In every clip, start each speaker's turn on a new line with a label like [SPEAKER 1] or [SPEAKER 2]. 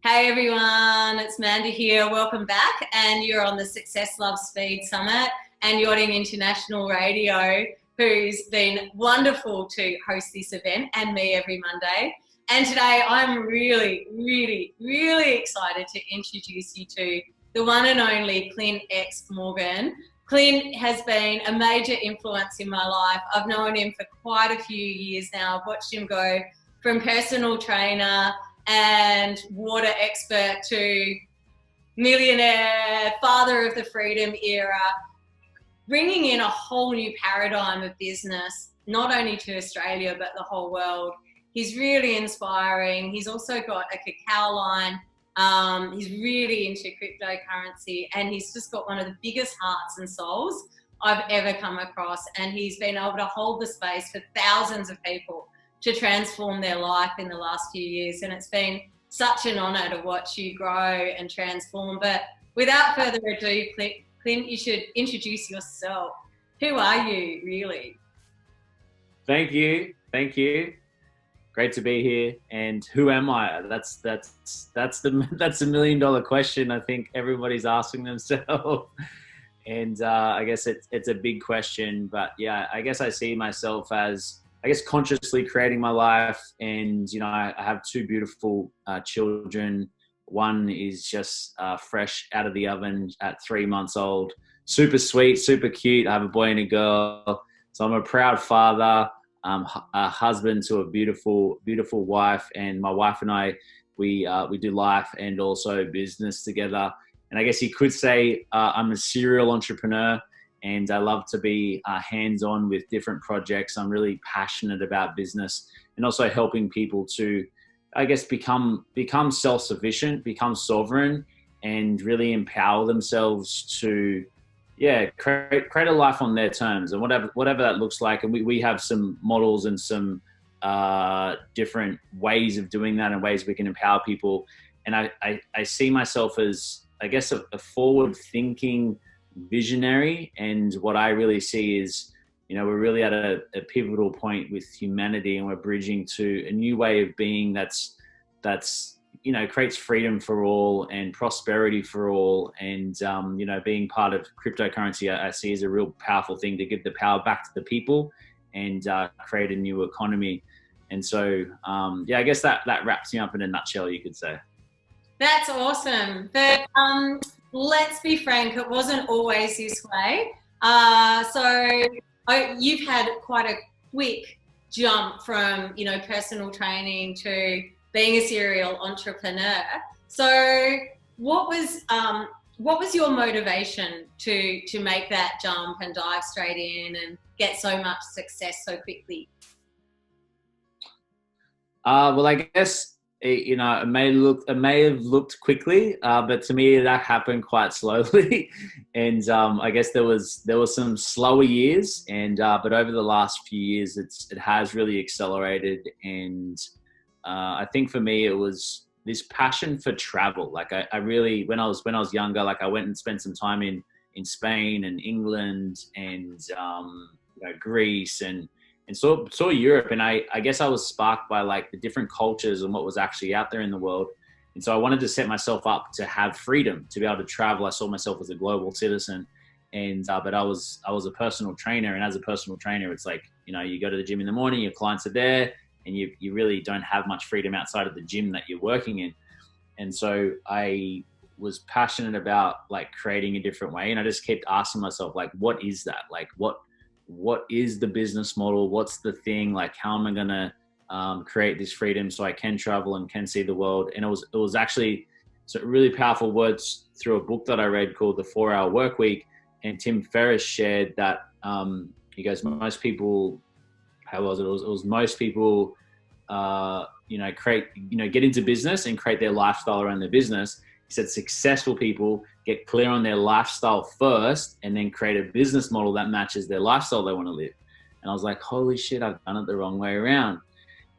[SPEAKER 1] Hey everyone, it's Manda here. Welcome back. And you're on the Success Love Speed Summit and Yachting International Radio, who's been wonderful to host this event and me every Monday. And today I'm really excited to introduce you to the one and only Clint X Morgan. Clint has been a major influence in my life. I've known him for quite a few years now. I've watched him go from personal trainer and water expert to millionaire, father of the freedom era, bringing in a whole new paradigm of business, not only to Australia, but the whole world. He's really inspiring. He's also got a cacao line. He's really into cryptocurrency, and he's just got one of the biggest hearts and souls I've ever come across. And he's been able to hold the space for thousands of people to transform their life in the last few years. And it's been such an honor to watch you grow and transform. But without further ado, Clint, you should introduce yourself. Who are you, really?
[SPEAKER 2] Thank you. Great to be here. And who am I? That's the million dollar question I think everybody's asking themselves. And I guess it's a big question, but yeah, I guess I see myself as, consciously creating my life. And, I have two beautiful children. One is just fresh out of the oven at 3 months old. Super sweet, super cute. I have a boy and a girl. So I'm a proud father, a husband to a beautiful wife. And my wife and I, we do life and also business together. And I guess you could say I'm a serial entrepreneur. And I love to be hands-on with different projects. I'm really passionate about business and also helping people to, become self-sufficient, become sovereign, and really empower themselves to, create a life on their terms and whatever that looks like. And we have some models and some different ways of doing that and ways we can empower people. And I see myself as, a forward-thinking visionary. And what I really see is, we're really at a pivotal point with humanity, and we're bridging to a new way of being that's creates freedom for all and prosperity for all. And being part of cryptocurrency, I see as a real powerful thing to give the power back to the people and create a new economy. And so I guess that wraps me up in a nutshell, you could say.
[SPEAKER 1] That's awesome. But let's be frank, it wasn't always this way. You've had quite a quick jump from, personal training to being a serial entrepreneur. So what was your motivation to make that jump and dive straight in and get so much success so quickly?
[SPEAKER 2] Well, I guess it may have looked quickly, but to me that happened quite slowly. And I guess there was some slower years, and but over the last few years it has really accelerated. And I think for me it was this passion for travel. Like I really, when I was younger, like I went and spent some time in Spain and England and Greece and saw Europe. And I guess I was sparked by like the different cultures and what was actually out there in the world. And so I wanted to set myself up to have freedom, to be able to travel. I saw myself as a global citizen. And but I was a personal trainer, and as a personal trainer, it's like, you go to the gym in the morning, your clients are there, and you really don't have much freedom outside of the gym that you're working in. And so I was passionate about like creating a different way. And I just kept asking myself, like, what is that? Like, what is the business model? What's the thing? Like, how am I going to create this freedom so I can travel and can see the world? And it was actually some really powerful words through a book that I read called The 4-Hour Workweek. And Tim Ferriss shared that he goes, most people, how was it? It was most people, get into business and create their lifestyle around their business. He said successful people get clear on their lifestyle first and then create a business model that matches their lifestyle they want to live. And I was like, holy shit, I've done it the wrong way around.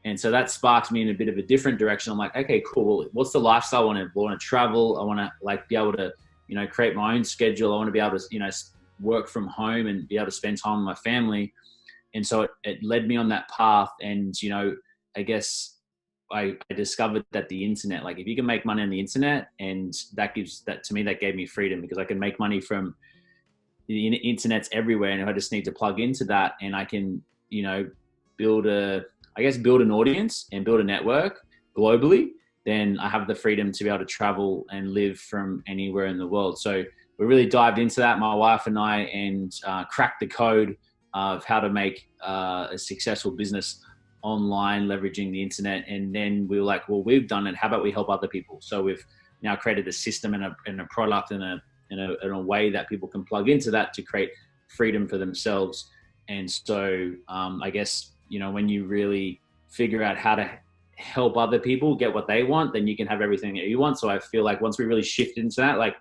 [SPEAKER 2] And so that sparked me in a bit of a different direction. I'm like, okay, cool. Well, what's the lifestyle I want to travel? I want to like be able to, create my own schedule. I want to be able to, work from home and be able to spend time with my family. And so it led me on that path. And, I guess I discovered that the internet, like if you can make money on the internet, and that gave me freedom, because I can make money from the internet's everywhere, and I just need to plug into that, and I can, you know, build an audience and build a network globally. Then I have the freedom to be able to travel and live from anywhere in the world. So we really dived into that, my wife and I, and cracked the code of how to make a successful business online, leveraging the internet. And then we were like, well, we've done it. How about we help other people? So we've now created a system and a product and a way that people can plug into that to create freedom for themselves. And so I guess, you know, when you really figure out how to help other people get what they want, then you can have everything that you want. So I feel like once we really shift into that, like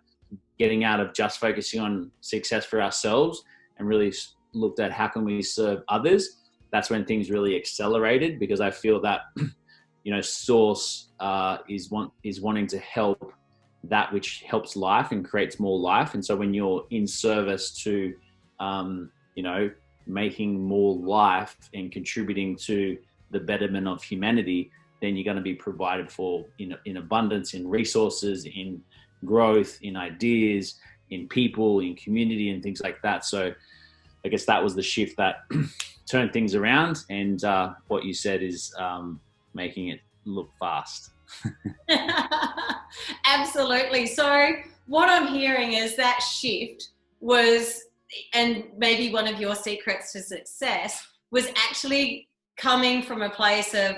[SPEAKER 2] getting out of just focusing on success for ourselves and really looked at how can we serve others, that's when things really accelerated, because I feel that, you know, Source is wanting to help that which helps life and creates more life. And so when you're in service to, you know, making more life and contributing to the betterment of humanity, then you're going to be provided for in abundance, in resources, in growth, in ideas, in people, in community, and things like that. So I guess that was the shift that turned things around. And what you said is making it look fast.
[SPEAKER 1] Absolutely. So what I'm hearing is that shift was, and maybe one of your secrets to success was actually coming from a place of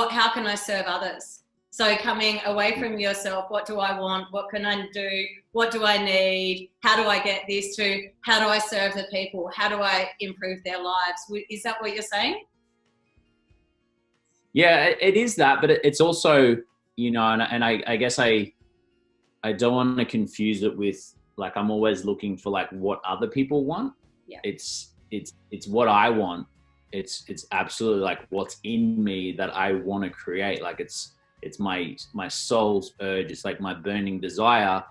[SPEAKER 1] how can I serve others? So coming away from yourself, what do I want? What can I do? What do I need? How do I get this, to how do I serve the people? How do I improve their lives? Is that what you're saying?
[SPEAKER 2] Yeah, it is that, but it's also, you know, and I guess I don't want to confuse it with, like, I'm always looking for like what other people want.
[SPEAKER 1] Yeah.
[SPEAKER 2] It's what I want. It's absolutely like what's in me that I want to create. Like it's my soul's urge. It's like my burning desire,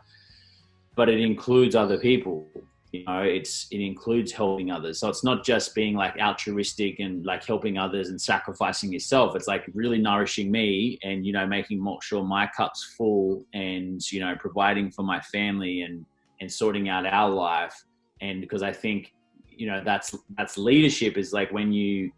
[SPEAKER 2] but it includes other people. You know, it includes helping others. So it's not just being like altruistic and like helping others and sacrificing yourself. It's like really nourishing me and, you know, making sure my cup's full and, you know, providing for my family and sorting out our life. And because I think, you know, that's leadership, is like when you've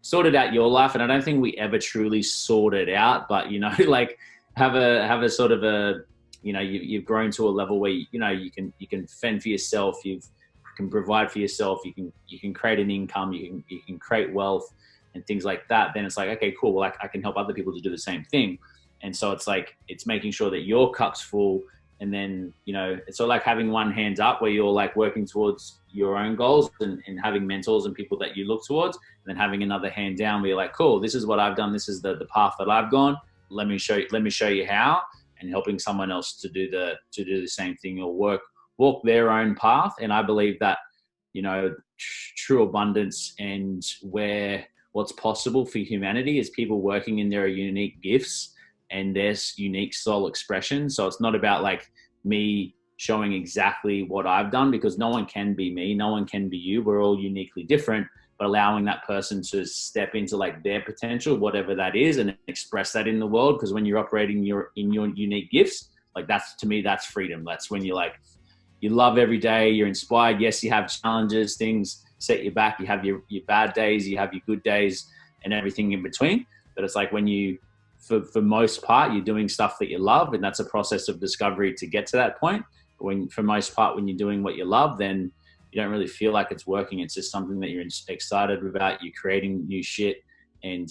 [SPEAKER 2] sorted out your life. And I don't think we ever truly sort it out, but, you know, like have a sort of a, you know, you've grown to a level where, you know, you can fend for yourself, you can provide for yourself, you can create an income, you can create wealth and things like that. Then it's like, okay, cool. Well, I can help other people to do the same thing. And so it's like, it's making sure that your cup's full. And then, you know, it's sort of like having one hand up where you're like working towards your own goals and having mentors and people that you look towards, and then having another hand down where you're like, cool, this is what I've done. This is the path that I've gone. Let me show you how, and helping someone else to do the same thing or walk their own path. And I believe that, you know, true abundance and what's possible for humanity is people working in their unique gifts and their unique soul expression. So it's not about like me showing exactly what I've done, because no one can be me, no one can be you. We're all uniquely different, but allowing that person to step into like their potential, whatever that is, and express that in the world. Because when you're operating in your unique gifts, like that's, to me, that's freedom. That's when you're like, you love every day, you're inspired. Yes, you have challenges, things set you back. You have your bad days, you have your good days and everything in between. But it's like when you, for most part, you're doing stuff that you love, and that's a process of discovery to get to that point. But for most part, when you're doing what you love, then you don't really feel like it's working. It's just something that you're excited about. You're creating new shit, and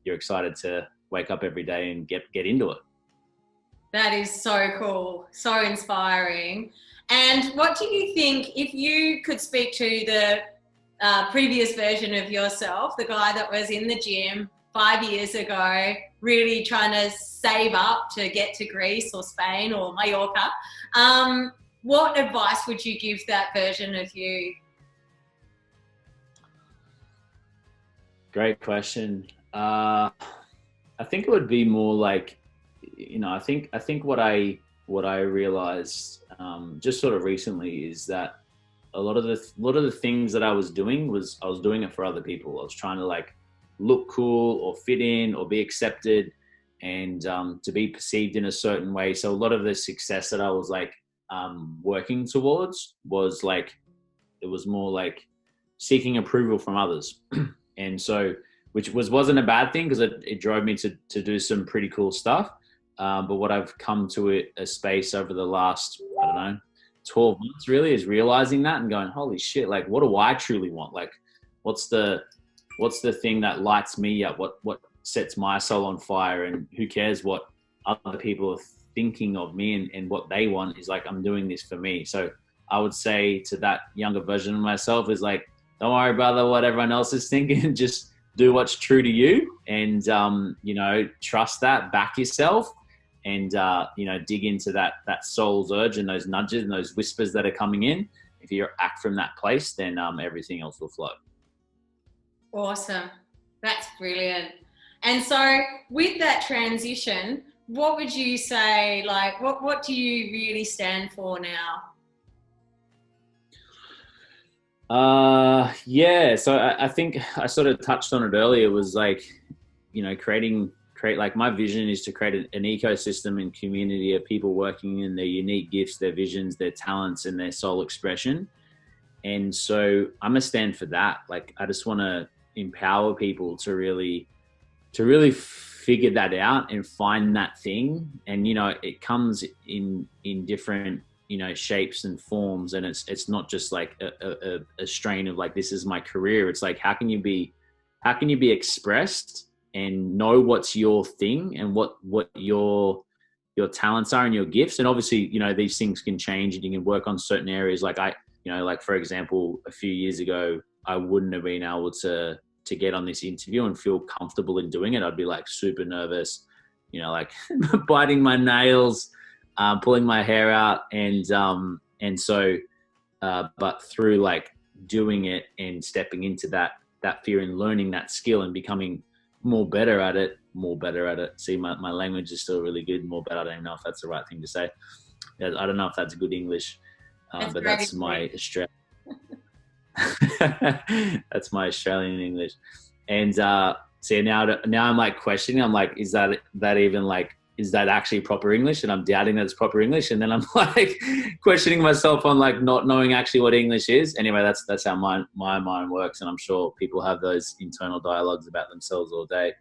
[SPEAKER 2] you're excited to wake up every day and get into it.
[SPEAKER 1] That is so cool, so inspiring. And what do you think, if you could speak to the previous version of yourself, the guy that was in the gym 5 years ago, really trying to save up to get to Greece or Spain or Mallorca, what advice would you give that version of you?
[SPEAKER 2] Great question. I think it would be more like, you know, I think what I realized just sort of recently is that a lot of the things that I was doing it for other people. I was trying to like look cool or fit in or be accepted, and to be perceived in a certain way. So a lot of the success that I was like working towards was like, it was more like seeking approval from others. And so, which wasn't a bad thing, because it drove me to do some pretty cool stuff. But what I've come to a space over the last, I don't know, 12 months really, is realizing that and going, holy shit, like what do I truly want? Like what's the thing that lights me up? What sets my soul on fire? And who cares what other people are thinking of me, and what they want is like, I'm doing this for me. So I would say to that younger version of myself is like, don't worry, brother, what everyone else is thinking. Just do what's true to you, and you know, trust that, back yourself, and you know, dig into that soul's urge and those nudges and those whispers that are coming in. If you act from that place, then everything else will flow.
[SPEAKER 1] Awesome. That's brilliant. And so with that transition, what would you say, like, what do you really stand for now?
[SPEAKER 2] Yeah, so I think I sort of touched on it earlier, was like, you know, create like, my vision is to create an ecosystem and community of people working in their unique gifts, their visions, their talents, and their soul expression. And so I'm a stand for that. Like, I just want to empower people to really figure that out and find that thing. And, you know, it comes in different, you know, shapes and forms. And it's not just like a strain of like, this is my career. It's like, how can you be expressed and know what's your thing and what your talents are and your gifts. And obviously, you know, these things can change and you can work on certain areas. Like like, for example, a few years ago, I wouldn't have been able to get on this interview and feel comfortable in doing it. I'd be like super nervous, you know, like biting my nails, pulling my hair out. And so, but through like doing it and stepping into that fear and learning that skill and becoming more better at it. See, my language is still really good. More better. I don't know if that's the right thing to say. I don't know if that's good English, but that's my Australian. That's my Australian English. And so now I'm like questioning. I'm like, is that even like, is that actually proper English? And I'm doubting that it's proper English. And then I'm like questioning myself on like not knowing actually what English is. Anyway, that's how my mind works. And I'm sure people have those internal dialogues about themselves all day.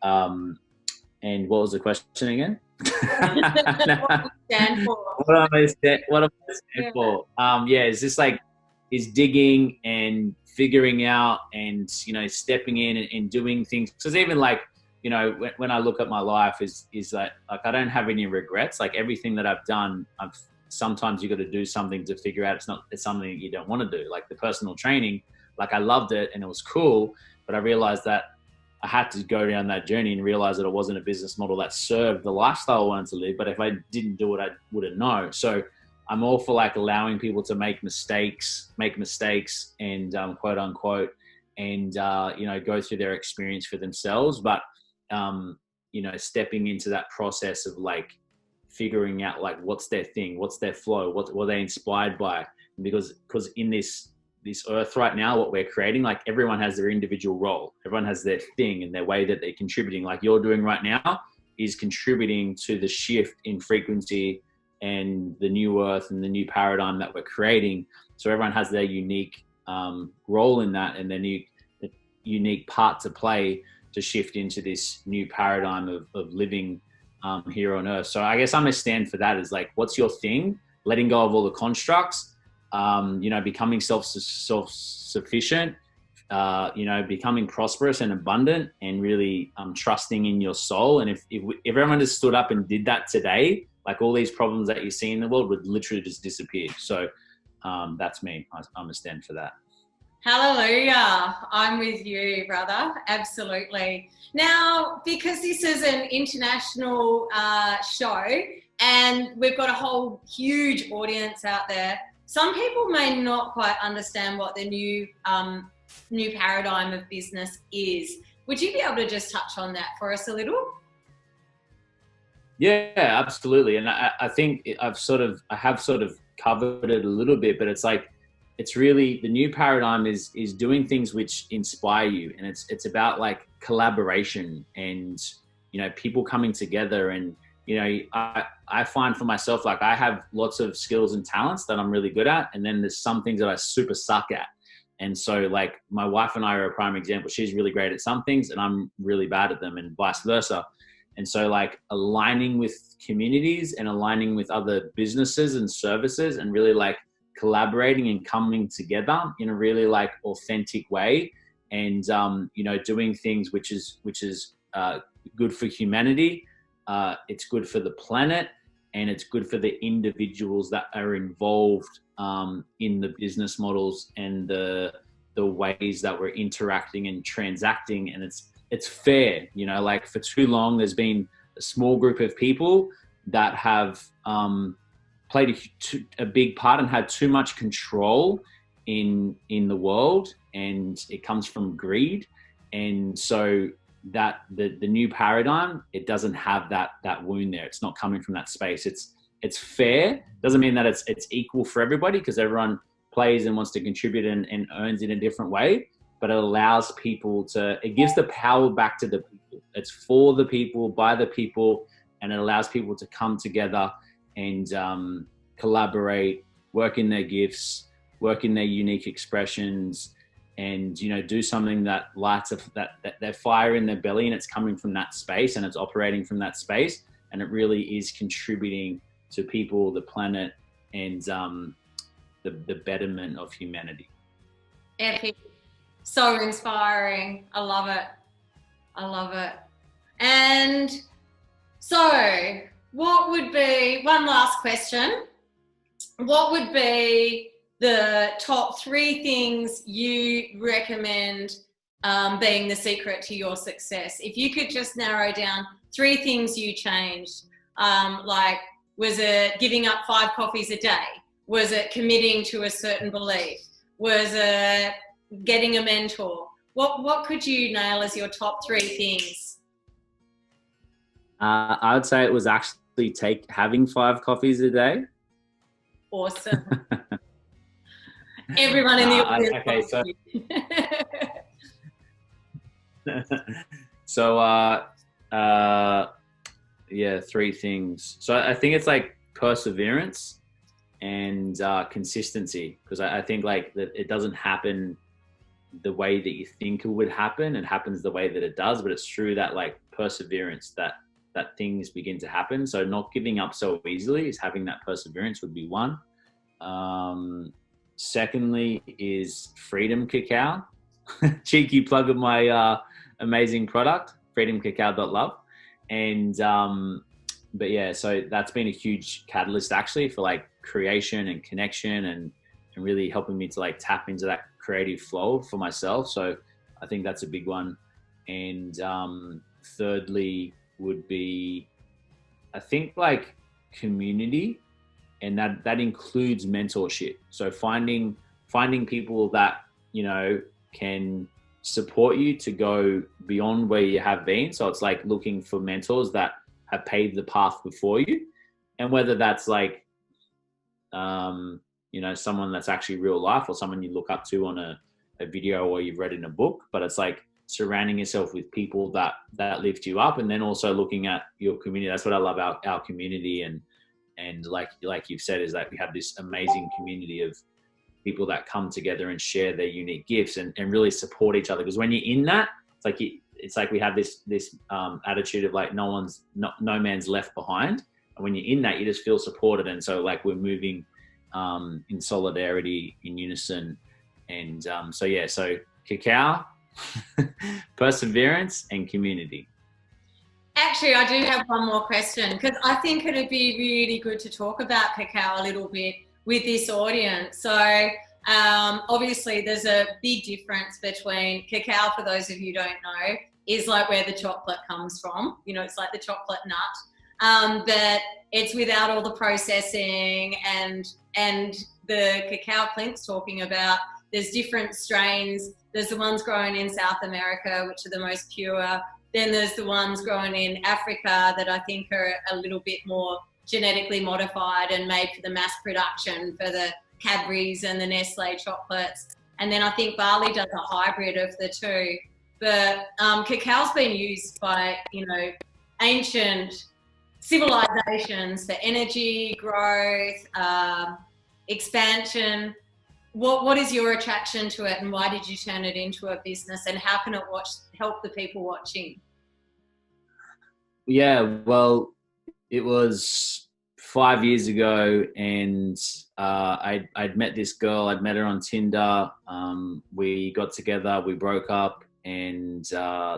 [SPEAKER 2] And what was the question again?
[SPEAKER 1] What do you stand for?
[SPEAKER 2] What am I stand for? Yeah, is this like, is digging and figuring out and, you know, stepping in and doing things. Because even like, you know, when I look at my life is like I don't have any regrets. Like everything that I've done, sometimes you got to do something to figure out it's something that you don't want to do. Like the personal training, like I loved it and it was cool, but I realized that I had to go down that journey and realize that it wasn't a business model that served the lifestyle I wanted to live. But if I didn't do it, I wouldn't know. So I'm all for like allowing people to make mistakes and quote unquote, and you know, go through their experience for themselves. But you know, stepping into that process of like figuring out like what's their thing, what's their flow, what were they inspired by? Because in this earth right now, what we're creating, like everyone has their individual role, everyone has their thing and their way that they're contributing. Like you're doing right now is contributing to the shift in frequency and the new earth and the new paradigm that we're creating. So everyone has their unique role in that and their unique part to play to shift into this new paradigm of living here on earth. So I guess I'm a stand for that, is like, what's your thing? Letting go of all the constructs, you know, becoming self-sufficient, you know, becoming prosperous and abundant, and really trusting in your soul. And if everyone just stood up and did that today, like all these problems that you see in the world would literally just disappear. So that's me. I'm a stand for that.
[SPEAKER 1] Hallelujah. I'm with you, brother. Absolutely. Now, because this is an international show and we've got a whole huge audience out there, some people may not quite understand what the new paradigm of business is. Would you be able to just touch on that for us a little?
[SPEAKER 2] Yeah, absolutely. And I think I have sort of covered it a little bit, but it's like, it's really, the new paradigm is doing things which inspire you, and it's about like collaboration and, you know, people coming together. And, you know, I find for myself, like I have lots of skills and talents that I'm really good at, and then there's some things that I super suck at. And so like my wife and I are a prime example. She's really great at some things and I'm really bad at them, and vice versa. And so like aligning with communities and aligning with other businesses and services, and really like collaborating and coming together in a really like authentic way, and you know, doing things which is good for humanity. It's good for the planet, and it's good for the individuals that are involved in the business models and the ways that we're interacting and transacting. And it's fair, you know, like for too long there's been a small group of people that have played a big part and had too much control in the world, and it comes from greed. And so that the new paradigm, it doesn't have that wound there. It's not coming from that space. It's fair. Doesn't mean that it's equal for everybody, because everyone plays and wants to contribute and earns in a different way, but it allows people to, it gives the power back to the people. It's for the people, by the people, and it allows people to come together and collaborate, work in their gifts, work in their unique expressions, and, you know, do something that lights that fire in their belly, and it's coming from that space and it's operating from that space, and it really is contributing to people, the planet, and the betterment of humanity.
[SPEAKER 1] Epic. So inspiring. I love it. I love it. And so what would be, one last question, what would be the top 3 things you recommend being the secret to your success? If you could just narrow down 3 things you changed, like, was it giving up 5 coffees a day? Was it committing to a certain belief? Was it getting a mentor? What could you nail as your top 3 things?
[SPEAKER 2] I would say it was actually having 5 coffees a day.
[SPEAKER 1] Awesome. Everyone in the audience.
[SPEAKER 2] Okay, so yeah, 3 things. So I think it's like perseverance and consistency, because I think like that it doesn't happen the way that you think it would happen. It happens the way that it does, but it's through that like perseverance that things begin to happen. So not giving up so easily is having that perseverance would be one. Secondly is Freedom Cacao. Cheeky plug of my amazing product, freedomcacao.love. And but yeah, so that's been a huge catalyst actually for like creation and connection, and really helping me to like tap into that creative flow for myself. So I think that's a big one. And thirdly would be, I think, like community, and that includes mentorship. So finding people that, you know, can support you to go beyond where you have been. So it's like looking for mentors that have paved the path before you, and whether that's like you know, someone that's actually real life, or someone you look up to on a video or you've read in a book, but it's like surrounding yourself with people that lift you up, and then also looking at your community. That's what I love about our community, and like you've said, is that we have this amazing community of people that come together and share their unique gifts and really support each other. Because when you're in that, it's like we have this attitude of like no man's left behind, and when you're in that, you just feel supported. And so like we're moving in solidarity, in unison. And so yeah, so cacao, perseverance, and community.
[SPEAKER 1] Actually, I do have one more question, because I think it'd be really good to talk about cacao a little bit with this audience. So obviously there's a big difference between cacao, for those of you who don't know, is like where the chocolate comes from. You know, it's like the chocolate nut, but it's without all the processing and the cacao Clint's talking about. There's different strains. There's the ones grown in South America, which are the most pure. Then there's the ones grown in Africa that I think are a little bit more genetically modified and made for the mass production, for the Cadbury's and the Nestle chocolates. And then I think barley does a hybrid of the two. But cacao's been used by, you know, ancient civilizations for energy, growth, expansion. What is your attraction to it, and why did you turn it into a business, and how can it help the people watching?
[SPEAKER 2] Yeah, well, it was 5 years ago, and I'd met this girl. I'd met her on Tinder. We got together, we broke up, and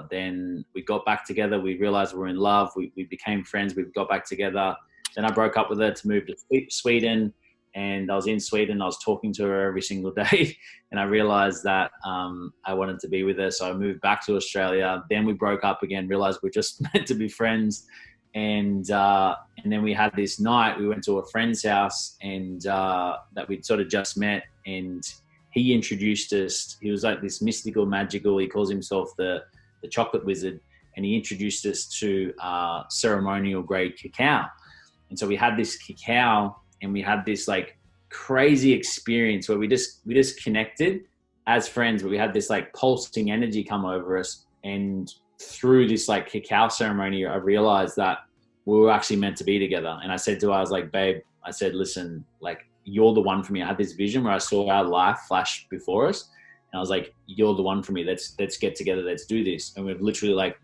[SPEAKER 2] then we got back together. We realized we were in love. We became friends. We got back together. Then I broke up with her to move to Sweden. And I was in Sweden. I was talking to her every single day, and I realized that I wanted to be with her. So I moved back to Australia. Then we broke up again. Realized we're just meant to be friends, and then we had this night. We went to a friend's house, and that we'd sort of just met, and he introduced us. He was like this mystical, magical. He calls himself the chocolate wizard, and he introduced us to ceremonial grade cacao. And so we had this cacao. And we had this like crazy experience where we just connected as friends, but we had this like pulsing energy come over us. And through this like cacao ceremony, I realized that we were actually meant to be together. And I said to her, I was like, babe, I said, listen, like, you're the one for me. I had this vision where I saw our life flash before us. And I was like, you're the one for me. Let's get together. Let's do this. And we've literally like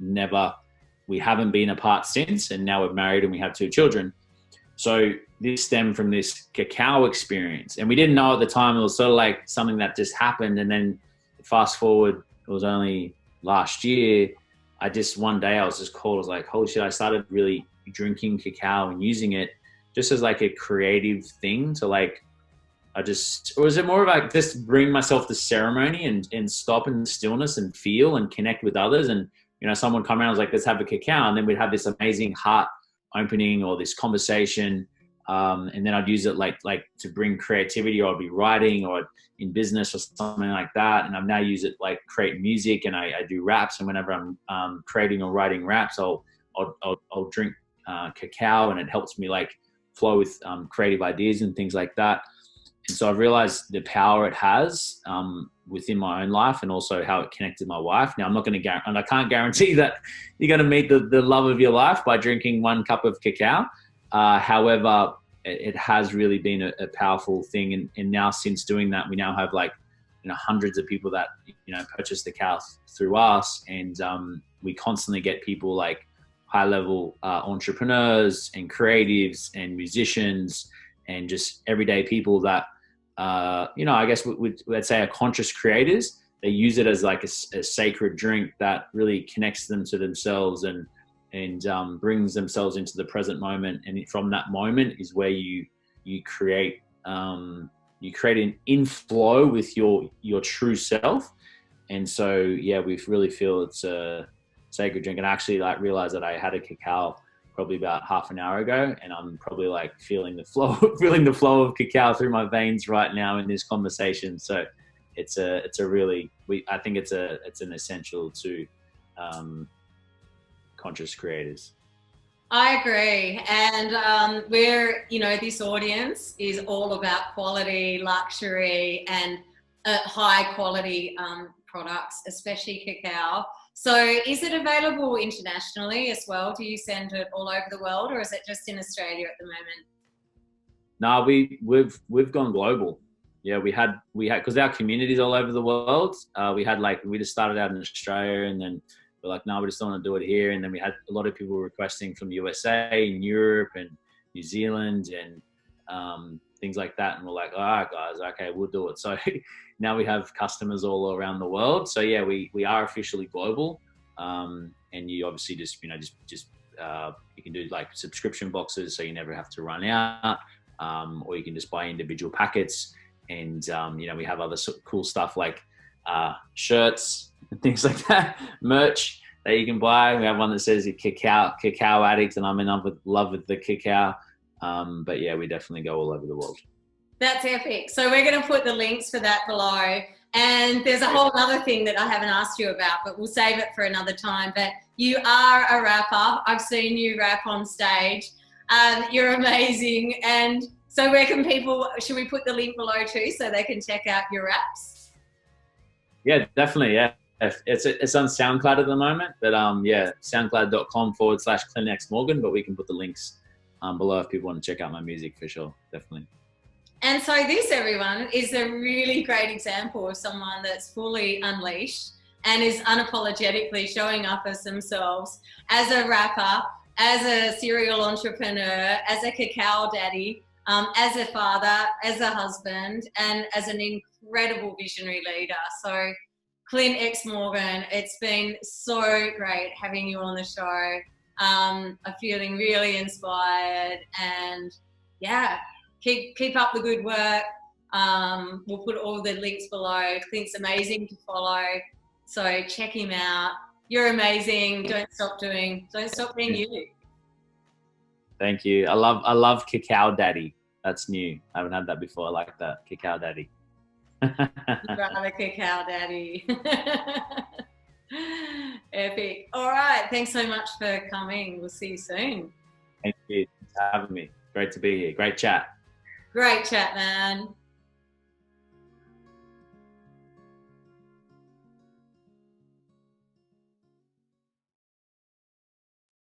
[SPEAKER 2] we haven't been apart since. And now we're married and we have 2 children. So this stemmed from this cacao experience. And we didn't know at the time. It was sort of like something that just happened. And then fast forward, it was only last year. One day I was just called. I was like, holy shit, I started really drinking cacao and using it just as like a creative thing to like, or was it more of like just bring myself to ceremony and stop in stillness and feel and connect with others. And, you know, someone come around, was like, let's have a cacao. And then we'd have this amazing heart opening or this conversation, and then I'd use it like to bring creativity, or I'd be writing or in business or something like that. And I've now used it like create music, and I do raps, and whenever I'm creating or writing raps, I'll drink cacao, and it helps me like flow with creative ideas and things like that. And so I've realized the power it has within my own life, and also how it connected my wife. Now, I'm not going to and I can't guarantee that you're going to meet the love of your life by drinking 1 cup of cacao. However, it has really been a powerful thing. And now, since doing that, we now have like, you know, hundreds of people that, you know, purchase the cacao through us. And we constantly get people like high level entrepreneurs and creatives and musicians and just everyday people that, you know, I guess let's say are conscious creators. They use it as like a sacred drink that really connects them to themselves and brings themselves into the present moment. And from that moment is where you create an inflow with your true self. And so, yeah, we really feel it's a sacred drink. And I actually like realized that I had a cacao probably about half an hour ago, and I'm probably like feeling the flow of cacao through my veins right now in this conversation. So it's a really, I think it's an essential to conscious creators.
[SPEAKER 1] I agree. And we're, you know, this audience is all about quality, luxury, and high quality products, especially cacao. So is it available internationally as well? Do you send it all over the world, or is it just in Australia at the moment?
[SPEAKER 2] No, we've gone global. Yeah, we had because our community's all over the world. We just started out in Australia, and then we're like, no, we just don't want to do it here. And then we had a lot of people requesting from the USA and Europe and New Zealand and things like that. And we're like, all right, guys, okay, we'll do it. So now we have customers all around the world. So yeah, we are officially global. And you obviously just you can do like subscription boxes, so you never have to run out, or you can just buy individual packets. And, you know, we have other cool stuff like shirts and things like that, merch that you can buy. We have one that says cacao addict, and I'm in love with the cacao. But yeah, we definitely go all over the world.
[SPEAKER 1] That's epic. So we're going to put the links for that below. And there's a whole other thing that I haven't asked you about, but we'll save it for another time. But you are a rapper. I've seen you rap on stage. You're amazing. And So where can people, should we put the link below too so they can check out your raps?
[SPEAKER 2] Yeah, definitely. Yeah. It's on SoundCloud at the moment, but yeah, soundcloud.com/Clint X Morgan, but we can put the links below if people want to check out my music for sure. Definitely.
[SPEAKER 1] And so this, everyone, is a really great example of someone that's fully unleashed and is unapologetically showing up as themselves, as a rapper, as a serial entrepreneur, as a cacao daddy, as a father, as a husband, and as an incredible visionary leader. So Clint X Morgan, it's been so great having you on the show. I'm feeling really inspired, and yeah, keep up the good work. We'll put all the links below. Clint's amazing to follow, so check him out. You're amazing. Don't stop being you.
[SPEAKER 2] Thank you. I love cacao daddy. That's new. I haven't had that before. I like that, cacao daddy.
[SPEAKER 1] Rather cacao daddy. Epic. All right. Thanks so much for coming. We'll see you soon.
[SPEAKER 2] Thank you for having me. Great to be here. Great chat.
[SPEAKER 1] Great chat, man.